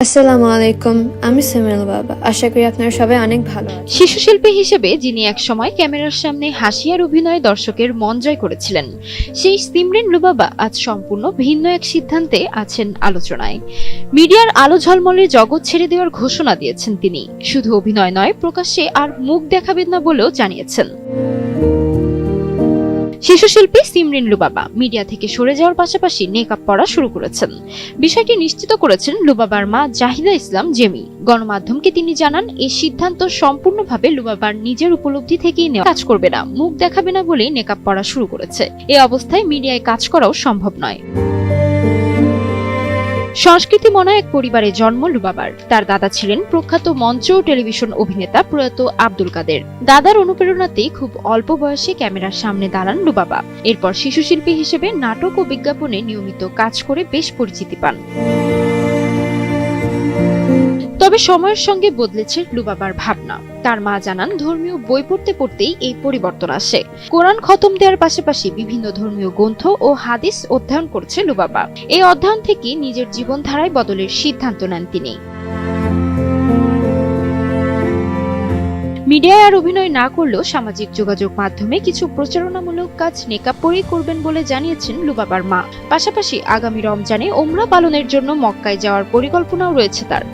আসসালামু আলাইকুম, আমি সুমেল বাবা। আশা করি আপনারা সবাই অনেক ভালো আছেন। শিশু শিল্পী হিসেবে যিনি একসময় ক্যামেরার সামনে হাসি আর অভিনয়ে দর্শকের মন জয় করেছিলেন, সেই সিমরিন লুবাবা আজ সম্পূর্ণ ভিন্ন এক সিদ্ধান্তে আছেন আলোচনায়। মিডিয়ার আলো ঝলমলের জগৎ ছেড়ে দেওয়ার ঘোষণা দিয়েছেন তিনি। শুধু অভিনয় নয়, প্রকাশ্যে আর মুখ দেখাবেন না বলেও জানিয়েছেন। শিশু শিল্পী সিমরিন লুবাবা মিডিয়া থেকে সরে যাওয়ার পাশাপাশি নেকআপ পরা শুরু করেছেন। বিষয়টি নিশ্চিত করেছেন লুবাবার মা জাহিদা ইসলাম জেমি। গণমাধ্যমকে তিনি জানান, এই সিদ্ধান্ত সম্পূর্ণভাবে লুবাবার নিজের উপলব্ধি থেকেই নেওয়া। কাজ করবে না, মুখ দেখাবে না বলেই নেকআপ পরা শুরু করেছে। এই অবস্থায় মিডিয়ায় কাজ করাও সম্ভব নয়। সংস্কৃতি মনা এক পরিবারে জন্ম লুবাবার। তার দাদা ছিলেন প্রখ্যাত মঞ্চ ও টেলিভিশন অভিনেতা প্রয়াত আব্দুল কাদের। দাদার অনুপ্রেরণাতেই খুব অল্প বয়সে ক্যামেরার সামনে দাঁড়ান লুবাবা। এরপর শিশু শিল্পী হিসেবে নাটক ও বিজ্ঞাপনে নিয়মিত কাজ করে বেশ পরিচিতি পান। তবে সময়ের সঙ্গে বদলেছে লুবাবার ভাবনা। তার মা জানান, ধর্মীয় বই পড়তে পড়তেই এই পরিবর্তন আসে। কোরআন খতম দেওয়ার পাশাপাশি বিভিন্ন ধর্মীয় গ্রন্থ ও হাদিস অধ্যয়ন করছে লুবাবা। এই অধ্যয়ন থেকে নিজের জীবনধারায় বদলের সিদ্ধান্ত নেন তিনি। মিডিয়ায় আর অভিনয় না করলেও সামাজিক যোগাযোগ মাধ্যমে কিছু প্রচারণামূলক কাজ নেকআপ পরেই করবেন বলে জানিয়েছেন লুবাবার মা। পাশাপাশি আগামী রমজানে ওমরা পালনের জন্য মক্কায় যাওয়ার পরিকল্পনাও রয়েছে তার।